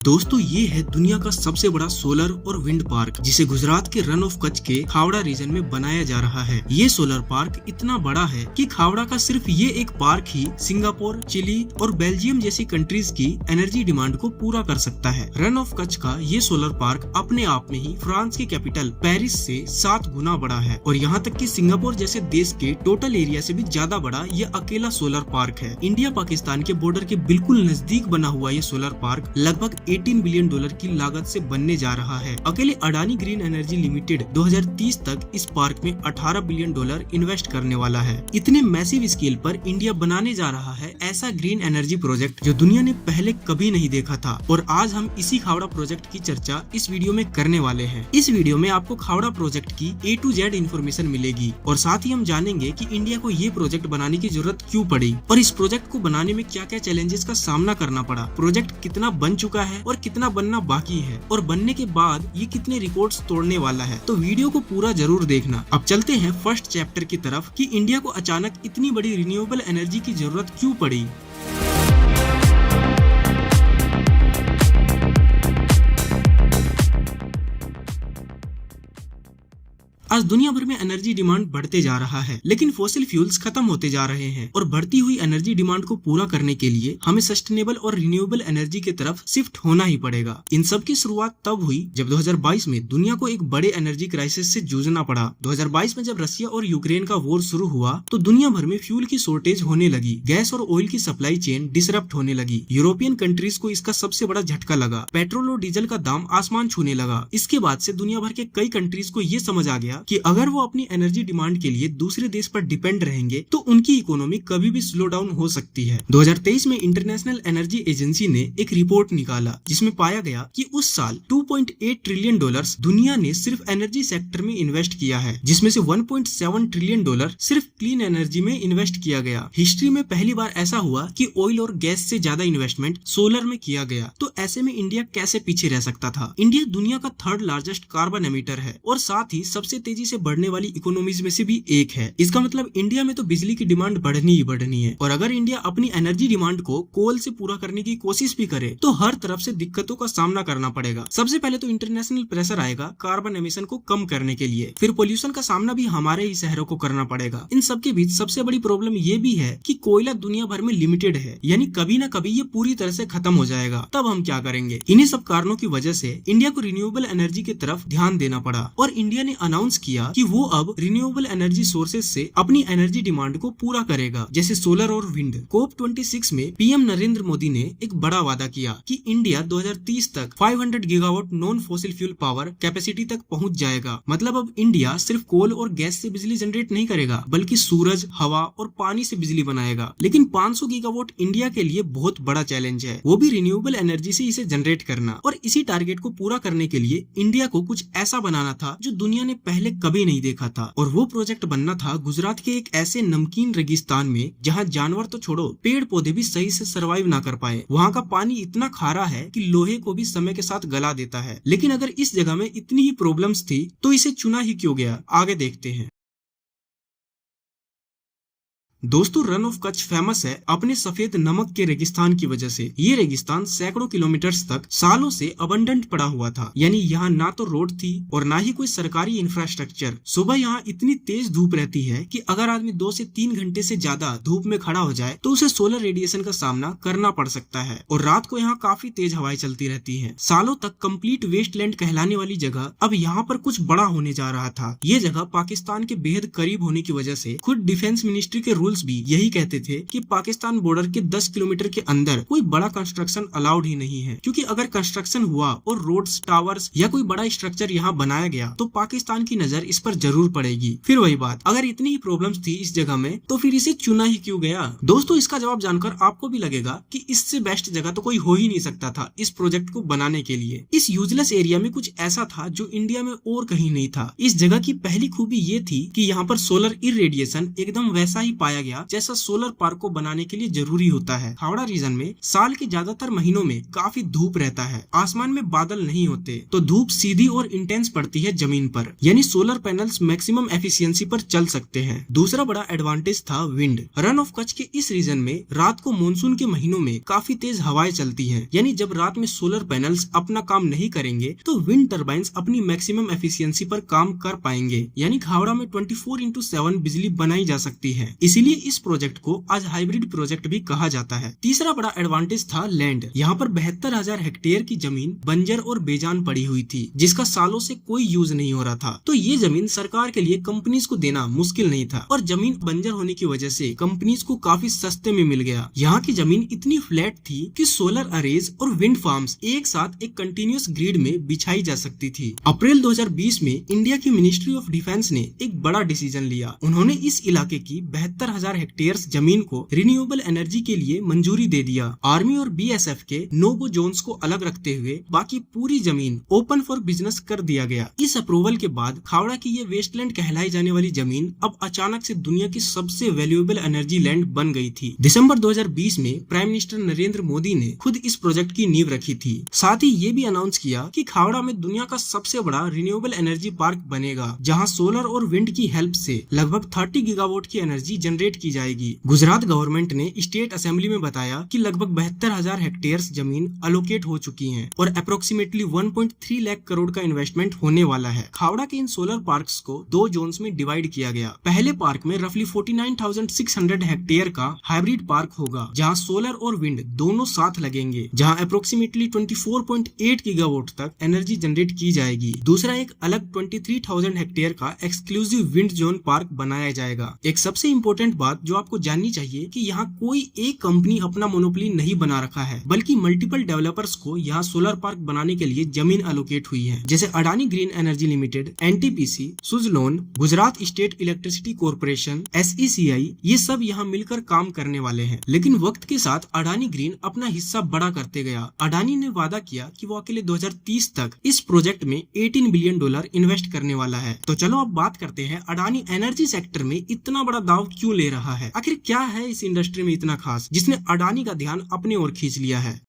दोस्तों ये है दुनिया का सबसे बड़ा सोलर और विंड पार्क जिसे गुजरात के रन ऑफ कच्छ के खावड़ा रीजन में बनाया जा रहा है। ये सोलर पार्क इतना बड़ा है कि खावड़ा का सिर्फ ये एक पार्क ही सिंगापुर, चिली और बेल्जियम जैसी कंट्रीज की एनर्जी डिमांड को पूरा कर सकता है। रन ऑफ कच्छ का ये सोलर पार्क अपने आप में ही फ्रांस की कैपिटल पेरिस से 7 गुना बड़ा है और यहाँ तक कि सिंगापुर जैसे देश के टोटल एरिया से भी ज्यादा बड़ा ये अकेला सोलर पार्क है। इंडिया पाकिस्तान के बॉर्डर के बिल्कुल नजदीक बना हुआ ये सोलर पार्क लगभग 18 बिलियन डॉलर की लागत से बनने जा रहा है। अकेले अडानी ग्रीन एनर्जी लिमिटेड 2030 तक इस पार्क में 18 बिलियन डॉलर इन्वेस्ट करने वाला है। इतने मैसिव स्केल पर इंडिया बनाने जा रहा है ऐसा ग्रीन एनर्जी प्रोजेक्ट जो दुनिया ने पहले कभी नहीं देखा था और आज हम इसी खावड़ा प्रोजेक्ट की चर्चा इस वीडियो में करने वाले हैं। इस वीडियो में आपको खावड़ा प्रोजेक्ट की A to Z इन्फॉर्मेशन मिलेगी और साथ ही हम जानेंगे कि इंडिया को ये प्रोजेक्ट बनाने की जरूरत क्यों पड़ी और इस प्रोजेक्ट को बनाने में क्या क्या चैलेंजेस का सामना करना पड़ा, प्रोजेक्ट कितना बन चुका है और कितना बनना बाकी है और बनने के बाद ये कितने रिकॉर्ड्स तोड़ने वाला है। तो वीडियो को पूरा जरूर देखना। अब चलते हैं फर्स्ट चैप्टर की तरफ कि इंडिया को अचानक इतनी बड़ी रिन्यूएबल एनर्जी की जरूरत क्यों पड़ी। आज दुनिया भर में एनर्जी डिमांड बढ़ते जा रहा है लेकिन फॉसिल फ्यूल्स खत्म होते जा रहे हैं और बढ़ती हुई एनर्जी डिमांड को पूरा करने के लिए हमें सस्टेनेबल और रिन्यूएबल एनर्जी की तरफ शिफ्ट होना ही पड़ेगा। इन सब की शुरुआत तब हुई जब 2022 में दुनिया को एक बड़े एनर्जी क्राइसिस से जूझना पड़ा। 2022 में जब रसिया और यूक्रेन का वॉर शुरू हुआ तो दुनिया भर में फ्यूल की शॉर्टेज होने लगी, गैस और ऑयल की सप्लाई चेन डिसरप्ट होने लगी। यूरोपियन कंट्रीज को इसका सबसे बड़ा झटका लगा, पेट्रोल और डीजल का दाम आसमान छूने लगा। इसके बाद से दुनिया भर के कई कंट्रीज को ये समझ आ गया कि अगर वो अपनी एनर्जी डिमांड के लिए दूसरे देश पर डिपेंड रहेंगे तो उनकी इकोनॉमी कभी भी स्लो डाउन हो सकती है। 2023 में इंटरनेशनल एनर्जी एजेंसी ने एक रिपोर्ट निकाला जिसमें पाया गया कि उस साल 2.8 ट्रिलियन डॉलर्स दुनिया ने सिर्फ एनर्जी सेक्टर में इन्वेस्ट किया है, जिसमें से 1.7 ट्रिलियन डॉलर सिर्फ क्लीन एनर्जी में इन्वेस्ट किया गया। हिस्ट्री में पहली बार ऐसा हुआ कि ऑयल और गैस से ज्यादा इन्वेस्टमेंट सोलर में किया गया। तो ऐसे में इंडिया कैसे पीछे रह सकता था। इंडिया दुनिया का 3rd लार्जेस्ट कार्बन एमिटर है और साथ ही सबसे तेजी से बढ़ने वाली इकोनॉमीज में से भी एक है। इसका मतलब इंडिया में तो बिजली की डिमांड बढ़नी ही बढ़नी है और अगर इंडिया अपनी एनर्जी डिमांड को कोल से पूरा करने की कोशिश भी करे तो हर तरफ से दिक्कतों का सामना करना पड़ेगा। सबसे पहले तो इंटरनेशनल प्रेशर आएगा कार्बन एमिशन को कम करने के लिए, फिर पोल्यूशन का सामना भी हमारे ही शहरों को करना पड़ेगा। इन सबके बीच सबसे बड़ी प्रॉब्लम ये भी है कि कोयला दुनिया भर में लिमिटेड है, यानी कभी ना कभी ये पूरी तरह से खत्म हो जाएगा। तब हम क्या करेंगे। इन्हीं सब कारणों की वजह से इंडिया को रिन्यूएबल एनर्जी की तरफ ध्यान देना पड़ा और इंडिया ने अनाउंस किया कि वो अब रिन्यूएबल एनर्जी सोर्सेज से अपनी एनर्जी डिमांड को पूरा करेगा, जैसे सोलर और विंड। COP26 में पीएम नरेंद्र मोदी ने एक बड़ा वादा किया कि इंडिया 2030 तक 500 gigawatt non fossil fuel power capacity तक पहुंच जाएगा। मतलब अब इंडिया सिर्फ कोल और गैस से बिजली जनरेट नहीं करेगा बल्कि सूरज, हवा और पानी से बिजली बनाएगा। लेकिन 500 गीगावाट इंडिया के लिए बहुत बड़ा चैलेंज है, वो भी रिन्यूएबल एनर्जी से इसे जनरेट करना। और इसी टारगेट को पूरा करने के लिए इंडिया को कुछ ऐसा बनाना था जो दुनिया ने पहले कभी नहीं देखा था और वो प्रोजेक्ट बनना था गुजरात के एक ऐसे नमकीन रेगिस्तान में जहाँ जानवर तो छोड़ो पेड़ पौधे भी सही से सरवाइव ना कर पाए। वहाँ का पानी इतना खारा है कि लोहे को भी समय के साथ गला देता है। लेकिन अगर इस जगह में इतनी ही प्रॉब्लम्स थी तो इसे चुना ही क्यों गया, आगे देखते हैं। दोस्तों रन ऑफ कच्छ फेमस है अपने सफेद नमक के रेगिस्तान की वजह से। ये रेगिस्तान सैकड़ों किलोमीटर्स तक सालों से अबंडेंट पड़ा हुआ था, यानी यहाँ ना तो रोड थी और ना ही कोई सरकारी इंफ्रास्ट्रक्चर। सुबह यहाँ इतनी तेज धूप रहती है कि अगर आदमी 2 से 3 घंटे से ज्यादा धूप में खड़ा हो जाए तो उसे सोलर रेडिएशन का सामना करना पड़ सकता है और रात को यहाँ काफी तेज हवाएं चलती रहती है। सालों तक कंप्लीट वेस्टलैंड कहलाने वाली जगह अब यहाँ पर कुछ बड़ा होने जा रहा था। ये जगह पाकिस्तान के बेहद करीब होने की वजह से खुद डिफेंस मिनिस्ट्री के रूल्स भी यही कहते थे कि पाकिस्तान बॉर्डर के 10 किलोमीटर के अंदर कोई बड़ा कंस्ट्रक्शन अलाउड ही नहीं है, क्योंकि अगर कंस्ट्रक्शन हुआ और रोड्स, टावर्स या कोई बड़ा स्ट्रक्चर यहाँ बनाया गया तो पाकिस्तान की नजर इस पर जरूर पड़ेगी। फिर वही बात, अगर इतनी ही प्रॉब्लम्स थी इस जगह में तो फिर इसे चुना ही क्यों गया। दोस्तों इसका जवाब जानकर आपको भी लगेगा कि इससे बेस्ट जगह तो कोई हो ही नहीं सकता था इस प्रोजेक्ट को बनाने के लिए। इस यूजलेस एरिया में कुछ ऐसा था जो इंडिया में और कहीं नहीं था। इस जगह की पहली खूबी ये थी कि यहाँ पर सोलर इरेडिएशन एकदम वैसा ही पाया बताया गया जैसा सोलर पार्क को बनाने के लिए जरूरी होता है। हावड़ा रीजन में साल के ज्यादातर महीनों में काफी धूप रहता है, आसमान में बादल नहीं होते, तो धूप सीधी और इंटेंस पड़ती है जमीन पर, यानी सोलर पैनल्स मैक्सिमम एफिशिएंसी पर चल सकते हैं। दूसरा बड़ा एडवांटेज था विंड। रन ऑफ कच्छ के इस रीजन में रात को मानसून के महीनों में काफी तेज हवाएं चलती हैं, यानी जब रात में सोलर पैनल्स अपना काम नहीं करेंगे तो विंड टर्बाइंस अपनी मैक्सिमम एफिशिएंसी पर काम कर पाएंगे, यानी हावड़ा में 24/7 बिजली बनाई जा सकती है। इसीलिए इस प्रोजेक्ट को आज हाइब्रिड प्रोजेक्ट भी कहा जाता है। तीसरा बड़ा एडवांटेज था लैंड। यहाँ पर 72,000 हेक्टेयर की जमीन बंजर और बेजान पड़ी हुई थी, जिसका सालों से कोई यूज नहीं हो रहा था। तो ये जमीन सरकार के लिए कंपनीज को देना मुश्किल नहीं था, और जमीन बंजर होने की वजह से कंपनीज को काफी सस्ते में मिल गया। यहाँ की जमीन इतनी फ्लैट थी कि सोलर अरेज और विंड फार्म्स एक साथ एक कंटिन्यूअस ग्रिड में बिछाई जा सकती थी। अप्रैल 2020 में इंडिया की मिनिस्ट्री ऑफ डिफेंस ने एक बड़ा डिसीजन लिया। उन्होंने इस इलाके की 72,000 हेक्टेयर जमीन को रिन्यूएबल एनर्जी के लिए मंजूरी दे दिया। आर्मी और बीएसएफ के नो-गो जोन्स को अलग रखते हुए बाकी पूरी जमीन ओपन फॉर बिजनेस कर दिया गया। इस अप्रूवल के बाद हावड़ा की ये वेस्टलैंड कहलाई जाने वाली जमीन अब अचानक से दुनिया की सबसे वैल्यूएबल एनर्जी लैंड बन गई थी। दिसंबर 2020 में प्राइम मिनिस्टर नरेंद्र मोदी ने खुद इस प्रोजेक्ट की नींव रखी थी। साथ ही ये भी अनाउंस किया कि हावड़ा में दुनिया का सबसे बड़ा रिन्यूएबल एनर्जी पार्क बनेगा, जहाँ सोलर और विंड की हेल्प से लगभग 30 गीगावाट की एनर्जी जनरेट की जाएगी। गुजरात गवर्नमेंट ने स्टेट असेंबली में बताया कि लगभग 72,000 हेक्टेयर जमीन अलोकेट हो चुकी है और अप्रोक्सीमेटली 1.3 लाख करोड़ का इन्वेस्टमेंट होने वाला है। हावड़ा के इन सोलर पार्क्स को 2 जोन्स में डिवाइड किया गया। पहले पार्क में रफली 49,600 हेक्टेयर का हाइब्रिड पार्क होगा, जहां सोलर और विंड दोनों साथ लगेंगे, जहां अप्रोक्सीमेटली 24.8 गीगावाट तक एनर्जी जनरेट की जाएगी। दूसरा एक अलग 23,000 हेक्टेयर का एक्सक्लूसिव विंड जोन पार्क बनाया जाएगा। एक सबसे इम्पोर्टेंट बात जो आपको जाननी चाहिए कि यहाँ कोई एक कंपनी अपना मोनोपोली नहीं बना रखा है, बल्कि मल्टीपल डेवलपर्स को यहाँ सोलर पार्क बनाने के लिए जमीन एलोकेट हुई है, जैसे Adani green energy limited, NTPC, Suzlon, Gujarat state electricity corporation, SECI, ये सब यहाँ मिलकर काम करने वाले हैं। लेकिन वक्त के साथ अडानी ग्रीन अपना हिस्सा बड़ा करते गया। अडानी ने वादा किया कि वो अकेले 2030 तक इस प्रोजेक्ट में $18 बिलियन इन्वेस्ट करने वाला है। तो चलो अब बात करते हैं अडानी एनर्जी सेक्टर में इतना बड़ा दाव क्यों ले रहा है। आखिर क्या है इस इंडस्ट्री में इतना खास जिसने अडानी का ध्यान अपने ओर खींच लिया है।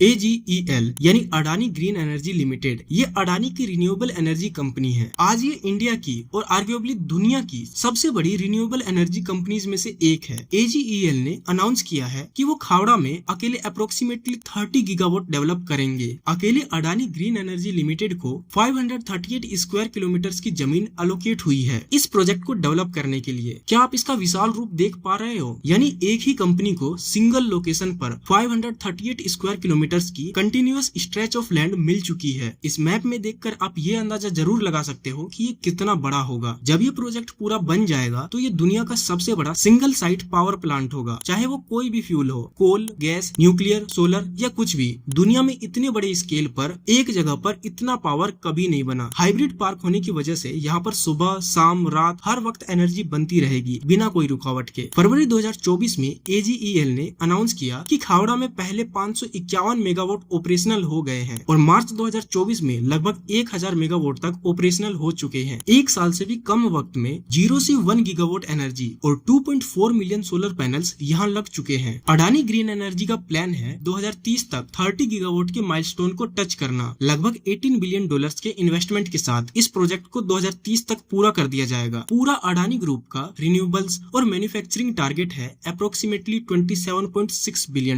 AGEL यानी अडानी ग्रीन एनर्जी लिमिटेड, ये अडानी की रिन्यूएबल एनर्जी कंपनी है। आज ये इंडिया की और आर्ग्यूएबली दुनिया की सबसे बड़ी रिन्यूएबल एनर्जी कंपनीज में से एक है। AGEL ने अनाउंस किया है कि वो हावड़ा में अकेले अप्रोक्सीमेटली 30 गीगावाट डेवलप करेंगे। अकेले अडानी ग्रीन एनर्जी लिमिटेड को 538 स्क्वायर किलोमीटर की जमीन अलोकेट हुई है इस प्रोजेक्ट को डेवलप करने के लिए। क्या आप इसका विशाल रूप देख पा रहे हो? यानी एक ही कंपनी को सिंगल लोकेशन पर 538 स्क्वायर किलोमीटर की कंटिन्यूअस स्ट्रेच ऑफ लैंड मिल चुकी है। इस मैप में देखकर आप ये अंदाजा जरूर लगा सकते हो कि ये कितना बड़ा होगा। जब ये प्रोजेक्ट पूरा बन जाएगा तो ये दुनिया का सबसे बड़ा सिंगल साइट पावर प्लांट होगा, चाहे वो कोई भी फ्यूल हो, कोल, गैस, न्यूक्लियर, सोलर या कुछ भी। दुनिया में इतने बड़े स्केल पर एक जगह पर इतना पावर कभी नहीं बना। हाइब्रिड पार्क होने की वजह से यहाँ पर सुबह, शाम, रात हर वक्त एनर्जी बनती रहेगी बिना कोई रुकावट के। फरवरी 2024 में AGEL ने अनाउंस किया कि हावड़ा में पहले 551 मेगावाट ऑपरेशनल हो गए हैं और मार्च 2024 में लगभग 1000 मेगावाट तक ऑपरेशनल हो चुके हैं। एक साल से भी कम वक्त में 0 से 1 गीगावाट एनर्जी और 2.4 मिलियन सोलर पैनल्स यहाँ लग चुके हैं। अडानी ग्रीन एनर्जी का प्लान है 2030 तक 30 गीगावाट के माइलस्टोन को टच करना। लगभग $18 बिलियन के इन्वेस्टमेंट के साथ इस प्रोजेक्ट को 2030 तक पूरा कर दिया जाएगा। पूरा अडानी ग्रुप का रिन्यूएबल्स और मैन्युफैक्चरिंग टारगेट है अप्रोक्सीमेटली $27.6 बिलियन।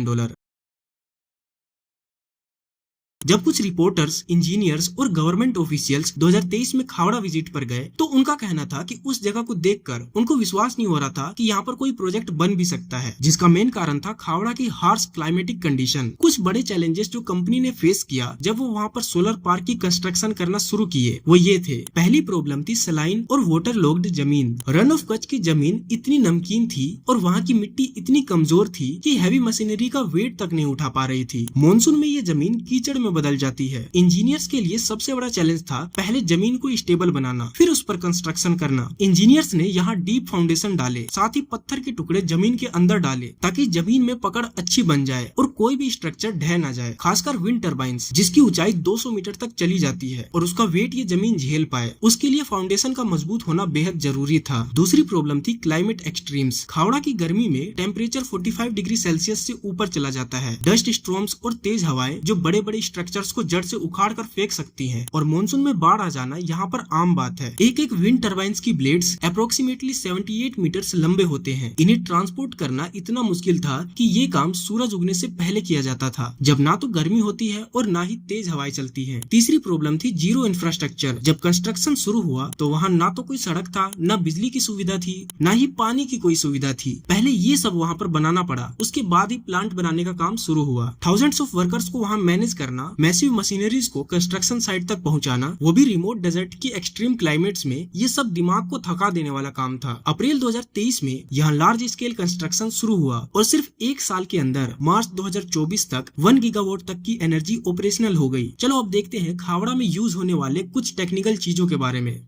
जब कुछ रिपोर्टर्स, इंजीनियर्स और गवर्नमेंट ऑफिशियल्स 2023 में हावड़ा विजिट पर गए तो उनका कहना था कि उस जगह को देखकर उनको विश्वास नहीं हो रहा था कि यहाँ पर कोई प्रोजेक्ट बन भी सकता है, जिसका मेन कारण था हावड़ा की हार्श क्लाइमेटिक कंडीशन। कुछ बड़े चैलेंजेस जो कंपनी ने फेस किया जब वो वहाँ पर सोलर पार्क की कंस्ट्रक्शन करना शुरू किए वो ये थे। पहली प्रॉब्लम थी सलाइन और वाटर लॉक्ड जमीन। रन ऑफ कच्छ की जमीन इतनी नमकीन थी और वहाँ की मिट्टी इतनी कमजोर थी कि हैवी मशीनरी का वेट तक नहीं उठा पा रही थी। मानसून में ये जमीन कीचड़ में में बदल जाती है। इंजीनियर्स के लिए सबसे बड़ा चैलेंज था पहले जमीन को स्टेबल बनाना, फिर उस पर कंस्ट्रक्शन करना। इंजीनियर्स ने यहाँ डीप फाउंडेशन डाले, साथ ही पत्थर के टुकड़े जमीन के अंदर डाले ताकि जमीन में पकड़ अच्छी बन जाए और कोई भी स्ट्रक्चर ढह ना जाए। खासकर विंड टर्बाइंस जिसकी ऊंचाई 200 मीटर तक चली जाती है और उसका वेट ये जमीन झेल पाए, उसके लिए फाउंडेशन का मजबूत होना बेहद जरूरी था। दूसरी प्रॉब्लम थी क्लाइमेट एक्सट्रीम्स। खावड़ा की गर्मी में टेम्परेचर 45 डिग्री सेल्सियस से ऊपर चला जाता है। डस्ट स्टॉर्म्स और तेज हवाएं जो बड़े बड़े स्ट्रक्चर्स को जड़ से उखाड़ कर फेंक सकती हैं और मानसून में बाढ़ आ जाना यहाँ पर आम बात है। एक एक विंड टर्बाइंस की ब्लेड्स अप्रोक्सीमेटली 78 मीटर्स लंबे होते हैं। इन्हें ट्रांसपोर्ट करना इतना मुश्किल था कि ये काम सूरज उगने से पहले किया जाता था, जब ना तो गर्मी होती है और ना ही तेज हवाएं चलती है। तीसरी प्रॉब्लम थी जीरो इंफ्रास्ट्रक्चर। जब कंस्ट्रक्शन शुरू हुआ तो वहाँ ना तो कोई सड़क था, ना बिजली की सुविधा थी, ना ही पानी की कोई सुविधा थी। पहले ये सब वहाँ पर बनाना पड़ा, उसके बाद ही प्लांट बनाने का काम शुरू हुआ। थाउजेंड्स ऑफ वर्कर्स को वहाँ मैनेज करना, मैसिव मशीनरीज को कंस्ट्रक्शन साइट तक पहुँचाना, वो भी रिमोट डेजर्ट की एक्सट्रीम क्लाइमेट्स में, ये सब दिमाग को थका देने वाला काम था। अप्रैल 2023 में यहाँ लार्ज स्केल कंस्ट्रक्शन शुरू हुआ और सिर्फ एक साल के अंदर मार्च 2024 तक 1 गीगावाट तक की एनर्जी ऑपरेशनल हो गई। चलो अब देखते हैं खावड़ा में यूज होने वाले कुछ टेक्निकल चीजों के बारे में।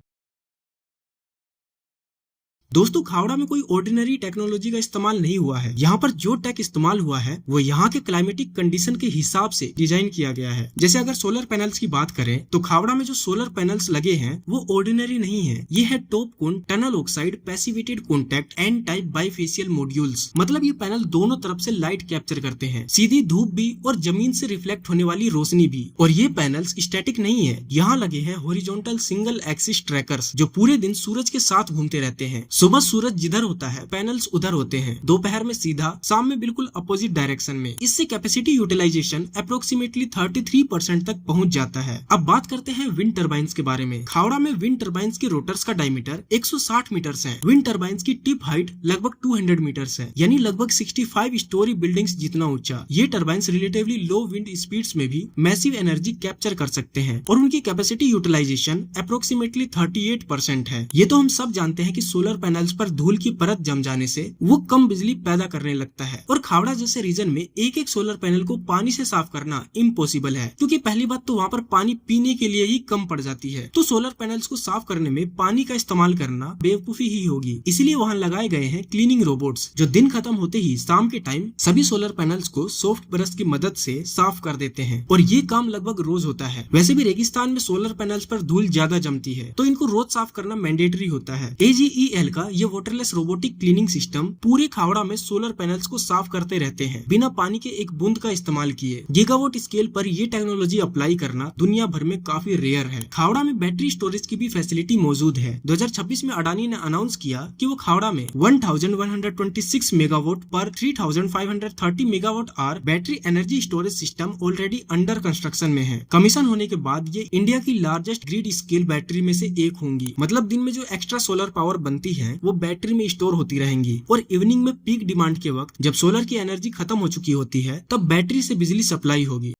दोस्तों, खावड़ा में कोई ऑर्डिनरी टेक्नोलॉजी का इस्तेमाल नहीं हुआ है। यहाँ पर जो टेक इस्तेमाल हुआ है वो यहाँ के क्लाइमेटिक कंडीशन के हिसाब से डिजाइन किया गया है। जैसे अगर सोलर पैनल्स की बात करें तो खावड़ा में जो सोलर पैनल्स लगे हैं वो ऑर्डिनरी नहीं है। ये है TOPCon tunnel oxide passivated contact N type bifacial modules. मतलब ये पैनल दोनों तरफ से लाइट कैप्चर करते हैं, सीधी धूप भी और जमीन से रिफ्लेक्ट होने वाली रोशनी भी। और ये पैनल्स स्टैटिक नहीं है, यहाँ लगे हैं हॉरिजॉन्टल सिंगल एक्सिस ट्रैकर्स जो पूरे दिन सूरज के साथ घूमते रहते हैं। सुबह सूरज जिधर होता है पैनल्स उधर होते हैं, दोपहर में सीधा, शाम में बिल्कुल अपोजिट डायरेक्शन में। इससे कैपेसिटी यूटिलाइजेशन अप्रोक्सीमेटली 33% तक पहुंच जाता है। अब बात करते हैं विंड टर्बाइंस के बारे में। खावड़ा में विंड टर्बाइंस के रोटर्स का डायमीटर 160 मीटर्स है। विंड टर्बाइंस की टिप हाइट लगभग 200 मीटर्स है, यानी लगभग 65 स्टोरी बिल्डिंग्स जितना ऊंचा। ये turbines relatively low wind speeds में भी मैसिव एनर्जी कैप्चर कर सकते हैं और उनकी कैपेसिटी यूटिलाइजेशन अप्रोक्सीमेटली 38% है। ये तो हम सब जानते हैं कि सोलर पैनल्स पर धूल की परत जम जाने से वो कम बिजली पैदा करने लगता है और खावड़ा जैसे रीजन में एक एक सोलर पैनल को पानी से साफ करना इम्पॉसिबल है, क्योंकि पहली बात तो वहाँ पर पानी पीने के लिए ही कम पड़ जाती है। तो सोलर पैनल्स को साफ करने में पानी का इस्तेमाल करना बेवकूफी ही होगी। इसलिए वहाँ लगाए गए हैं क्लीनिंग रोबोट्स जो दिन खत्म होते ही शाम के टाइम सभी सोलर पैनल्स को सॉफ्ट ब्रश की मदद से साफ कर देते हैं और ये काम लगभग रोज होता है। वैसे भी रेगिस्तान में सोलर पैनल्स पर धूल ज्यादा जमती है तो इनको रोज साफ करना मैंडेटरी होता है। AGEL का ये वाटरलेस रोबोटिक क्लीनिंग सिस्टम पूरे खावड़ा में सोलर पैनल्स को साफ करते रहते हैं बिना पानी के एक बूंद का इस्तेमाल किए। गीगावाट स्केल पर ये टेक्नोलॉजी अप्लाई करना दुनिया भर में काफी रेयर है। खावड़ा में बैटरी स्टोरेज की भी फैसिलिटी मौजूद है। 2026 में अडानी ने अनाउंस किया कि वो खावड़ा में 1126 मेगावाट पर 3530 megawatt our battery energy storage system already under construction में है। कमीशन होने के बाद ये इंडिया की लार्जेस्ट ग्रिड स्केल बैटरी में से एक होंगी। मतलब दिन में जो एक्स्ट्रा सोलर पावर बनती है वो बैटरी में स्टोर होती रहेंगी और इवनिंग में पीक डिमांड के वक्त जब सोलर की एनर्जी खत्म हो चुकी होती है तब बैटरी से बिजली सप्लाई होगी।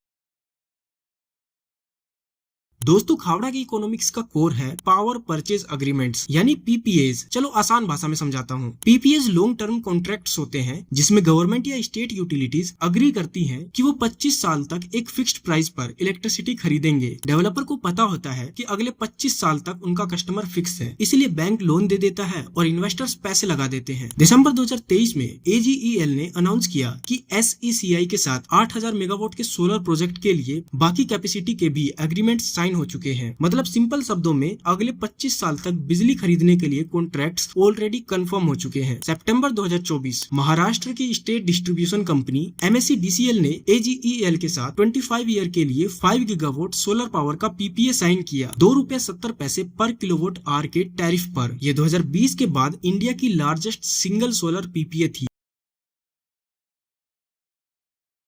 दोस्तों, खावड़ा की इकोनॉमिक्स का कोर है पावर परचेज अग्रीमेंट्स यानी PPAs। चलो आसान भाषा में समझाता हूँ। PPAs लॉन्ग टर्म कॉन्ट्रैक्ट्स होते हैं जिसमें गवर्नमेंट या स्टेट यूटिलिटीज अग्री करती हैं कि वो 25 साल तक एक फिक्स्ड प्राइस पर इलेक्ट्रिसिटी खरीदेंगे। डेवलपर को पता होता है कि अगले 25 साल तक उनका कस्टमर फिक्स है, इसलिए बैंक लोन दे देता है और इन्वेस्टर्स पैसे लगा देते हैं। दिसंबर 2023 में AGEL ने अनाउंस किया कि SECI के साथ 8000 मेगावाट के सोलर प्रोजेक्ट के लिए बाकी कैपेसिटी के भी एग्रीमेंट साइन हो चुके हैं। मतलब सिंपल शब्दों में अगले 25 साल तक बिजली खरीदने के लिए कॉन्ट्रैक्ट्स ऑलरेडी कंफर्म हो चुके हैं। सितंबर 2024 महाराष्ट्र की स्टेट डिस्ट्रीब्यूशन कंपनी MSEDCL ने AGEL के साथ 25 ईयर के लिए 5 गीगावाट सोलर पावर का PPA साइन किया ₹2.70 पर किलोवाट आवर के टैरिफ पर। यह 2020 के बाद इंडिया की लार्जेस्ट सिंगल सोलर PPA थी।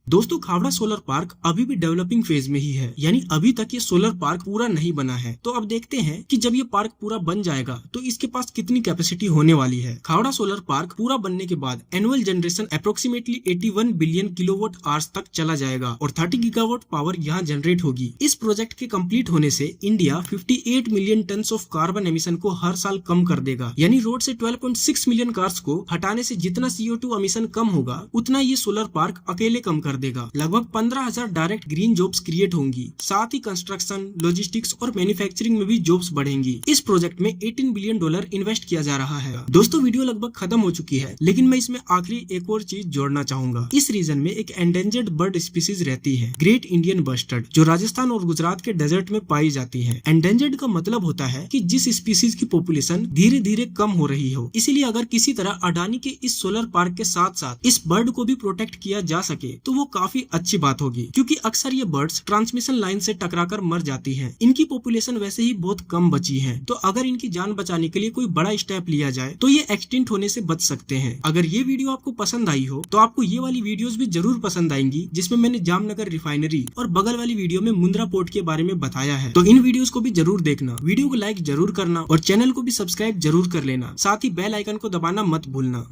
दोस्तों, खावड़ा सोलर पार्क अभी भी डेवलपिंग फेज में ही है, यानी अभी तक ये सोलर पार्क पूरा नहीं बना है। तो अब देखते हैं कि जब ये पार्क पूरा बन जाएगा तो इसके पास कितनी कैपेसिटी होने वाली है। खावड़ा सोलर पार्क पूरा बनने के बाद annual generation approximately 81 billion kilowatt hours तक चला जाएगा और 30 गीगावाट पावर यहाँ जनरेट होगी। इस प्रोजेक्ट के कंप्लीट होने से India 58 million ton of carbon emission को हर साल कम कर देगा। यानी रोड से 12.6 मिलियन कार्स को हटाने से जितना CO2 एमिशन कम होगा उतना ये सोलर पार्क अकेले कम कर कर देगा। लगभग 15,000 डायरेक्ट ग्रीन जॉब्स क्रिएट होंगी। साथ ही कंस्ट्रक्शन, लॉजिस्टिक्स और मैन्युफैक्चरिंग में भी जॉब्स बढ़ेंगी। इस प्रोजेक्ट में $18 बिलियन इन्वेस्ट किया जा रहा है। दोस्तों, वीडियो लगभग खत्म हो चुकी है, लेकिन मैं इसमें आखिरी एक और चीज जोड़ना चाहूंगा। इस रीजन में एक एंडेंजर्ड बर्ड स्पीसीज रहती है, ग्रेट इंडियन बस्टर्ड, जो राजस्थान और गुजरात के डेजर्ट में पाई जाती है। एंडेंजर्ड का मतलब होता है कि जिस स्पीसीज की पॉपुलेशन धीरे धीरे कम हो रही हो। इसीलिए अगर किसी तरह अडानी के इस सोलर पार्क के साथ साथ इस बर्ड को भी प्रोटेक्ट किया जा सके तो वो काफी अच्छी बात होगी, क्योंकि अक्सर ये बर्ड्स ट्रांसमिशन लाइन से टकराकर मर जाती हैं। इनकी पॉपुलेशन वैसे ही बहुत कम बची है, तो अगर इनकी जान बचाने के लिए कोई बड़ा स्टेप लिया जाए तो ये एक्सटिंक्ट होने से बच सकते हैं। अगर ये वीडियो आपको पसंद आई हो तो आपको ये वाली वीडियोस भी जरूर पसंद आएंगी, जिसमें मैंने जामनगर रिफाइनरी और बगल वाली वीडियो में मुंद्रा पोर्ट के बारे में बताया है। तो इन वीडियोस को भी जरूर देखना, वीडियो को लाइक जरूर करना और चैनल को भी सब्सक्राइब जरूर कर लेना। साथ ही बेल आइकन को दबाना मत भूलना।